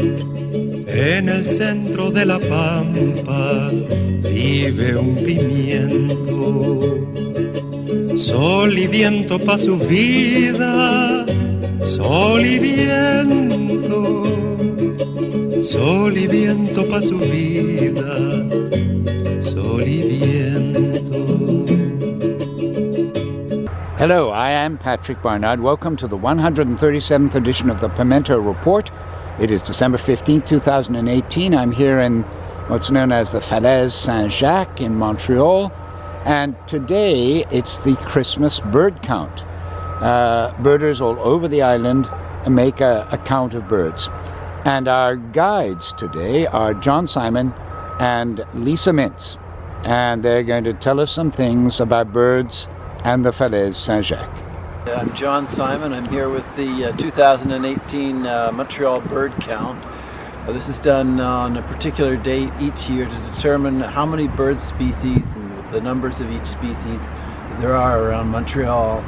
En el centro de la pampa vive un pimiento. Sol y viento pa' su vida, sol y viento. Sol y viento pa' su vida, sol y viento. Hello, I am Patrick Barnard. Welcome to the 137th edition of the Pimento Report. It is December 15th, 2018. I'm here in what's known as the Falaise Saint-Jacques in Montreal. And today it's the Christmas bird count. Birders all over the island make a count of birds. And our guides today are John Simon and Lisa Mintz. And they're going to tell us some things about birds and the Falaise Saint-Jacques. I'm John Simon. I'm here with the 2018 Montreal bird count. This is done on a particular date each year to determine how many bird species and the numbers of each species there are around Montreal.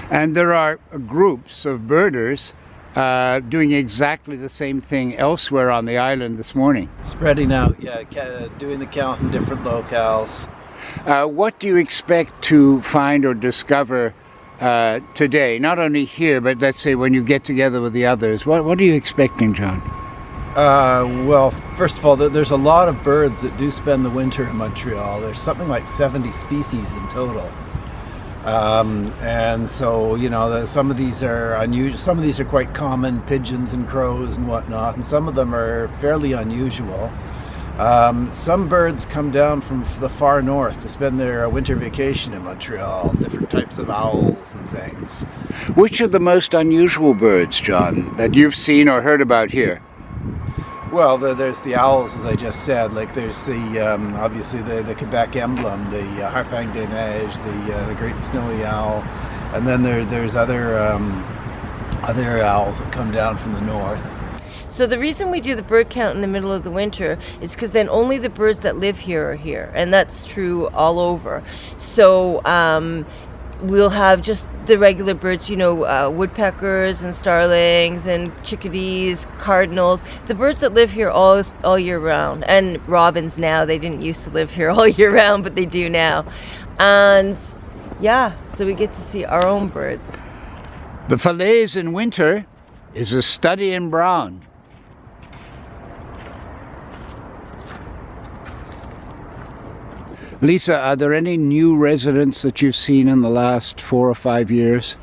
And there are groups of birders doing exactly the same thing elsewhere on the island this morning. Spreading out, yeah, doing the count in different locales. What do you expect to find or discover today? Not only here, but let's say when you get together with the others. What are you expecting, John? Well, first of all, there's a lot of birds that do spend the winter in Montreal. There's something like 70 species in total. And so, you know, some of these are unusual, some of these are quite common, pigeons and crows and whatnot, and some of them are fairly unusual. Some birds come down from the far north to spend their winter vacation in Montreal, different types of owls and things. Which are the most unusual birds, John, that you've seen or heard about here? Well, there's the owls, as I just said. Like there's the obviously the Quebec emblem, the Harfang des Neiges, the great snowy owl, and then there's other owls that come down from the north. So the reason we do the bird count in the middle of the winter is because then only the birds that live here are here, and that's true all over. So we'll have just the regular birds, you know, woodpeckers and starlings and chickadees, cardinals, the birds that live here all year round, and robins now. They didn't used to live here all year round, but they do now. And yeah, so we get to see our own birds. The Falaise in winter is a study in brown. Lisa, are there any new residents that you've seen in the last 4 or 5 years?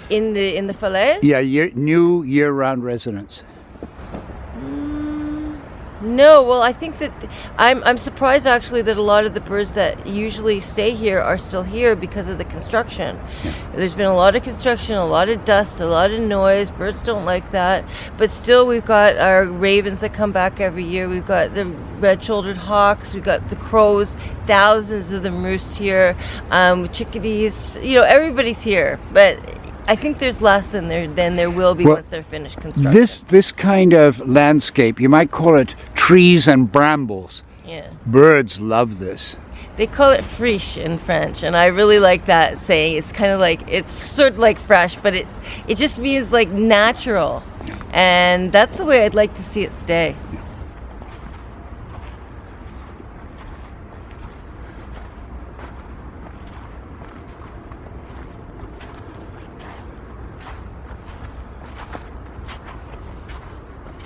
In the Falaise? Yeah, new year-round residents. No, well, I think that I'm surprised actually that a lot of the birds that usually stay here are still here because of the construction. Yeah. There's been a lot of construction, a lot of dust, a lot of noise. Birds don't like that. But still, we've got our ravens that come back every year. We've got the red-shouldered hawks. We've got the crows. Thousands of them roost here. Chickadees. You know, everybody's here. But I think there's less than there will be once they're finished construction. This kind of landscape, you might call it trees and brambles. Yeah. Birds love this. They call it friche in French, and I really like that saying. It's kind of like, it's sort of like fresh, but it just means like natural. And that's the way I'd like to see it stay.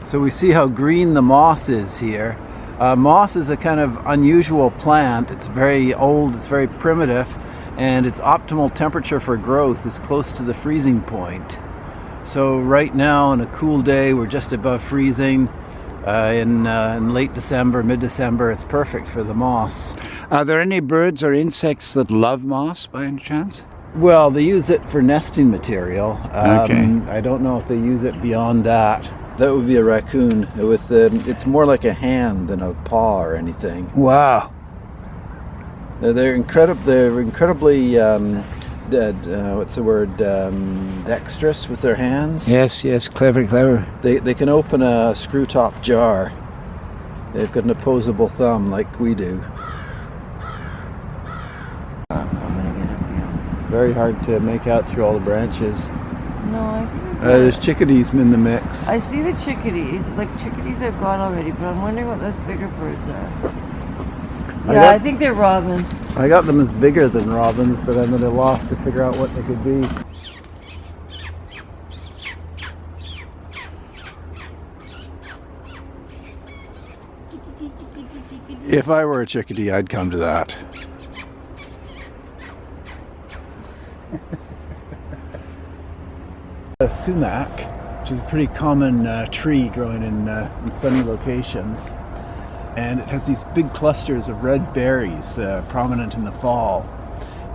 So we see how green the moss is here. Moss is a kind of unusual plant. It's very old, it's very primitive, and its optimal temperature for growth is close to the freezing point. So right now on a cool day, we're just above freezing. In late December, mid-December, it's perfect for the moss. Are there any birds or insects that love moss by any chance? Well, they use it for nesting material. Okay. I don't know if they use it beyond that. That would be a raccoon with it's more like a hand than a paw or anything. Wow. They're incredibly what's the word, dexterous with their hands. Yes, clever. They can open a screw top jar. They've got an opposable thumb like we do. Very hard to make out through all the branches. No, I think There's chickadees in the mix. I see the chickadees. Like chickadees I've got already, but I'm wondering what those bigger birds are. Yeah, I think they're robins. I got them as bigger than robins, but I'm at a loss to figure out what they could be. If I were a chickadee, I'd come to that. A sumac, which is a pretty common tree growing in sunny locations. And it has these big clusters of red berries prominent in the fall.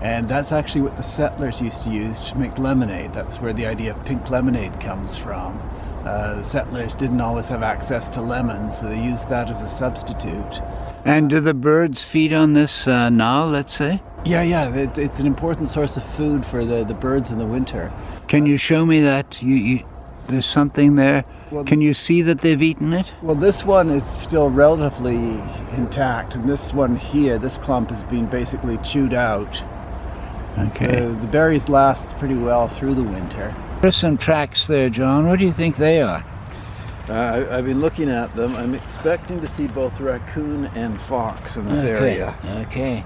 And that's actually what the settlers used to use to make lemonade. That's where the idea of pink lemonade comes from. The settlers didn't always have access to lemons, so they used that as a substitute. And do the birds feed on this now, let's say? Yeah, it's an important source of food for the birds in the winter. Can you show me that? There's something there. Well, can you see that they've eaten it? Well, this one is still relatively intact, and this one here, this clump, is being basically chewed out. Okay. The berries last pretty well through the winter. There's some tracks there, John. What do you think they are? I've been looking at them. I'm expecting to see both raccoon and fox in this area. Okay.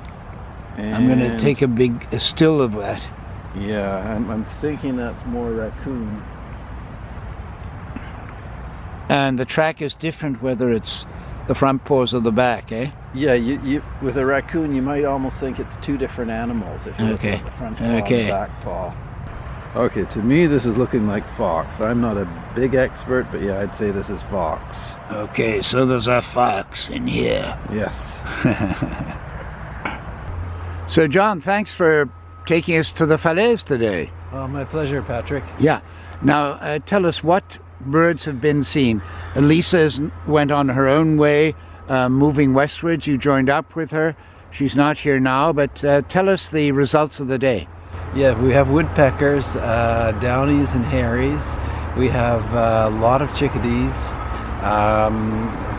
And I'm going to take a still of that. Yeah, I'm thinking that's more raccoon. And the track is different whether it's the front paws or the back, eh? Yeah, you with a raccoon you might almost think it's two different animals if you look at the front paw and the back paw. Okay, to me this is looking like fox. I'm not a big expert, but yeah, I'd say this is fox. Okay, so there's a fox in here. Yes. So John, thanks for taking us to the Falaise today. Oh, my pleasure, Patrick. Yeah. Now, tell us what birds have been seen. Elisa went on her own way, moving westwards. You joined up with her. She's not here now, but tell us the results of the day. Yeah, we have woodpeckers, downies and haries. We have a lot of chickadees,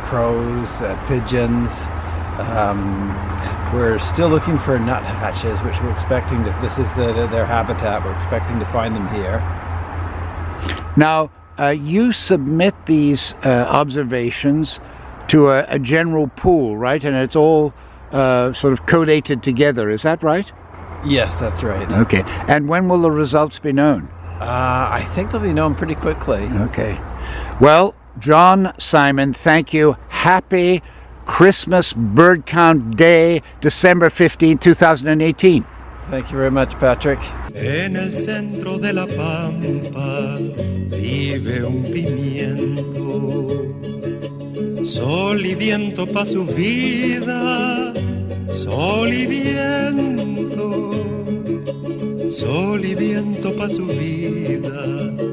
crows, pigeons. We're still looking for nuthatches, which we're expecting to, this is their habitat, we're expecting to find them here. Now, you submit these observations to a general pool, right? And it's all sort of collated together, is that right? Yes, that's right. Okay. And when will the results be known? I think they'll be known pretty quickly. Okay. Well, John Simon, thank you. Happy Christmas Bird Count Day, December 15, 2018. Thank you very much, Patrick. En el centro de la pampa vive un pimiento. Sol y viento pa' su vida, sol y viento, sol y viento pa' su vida.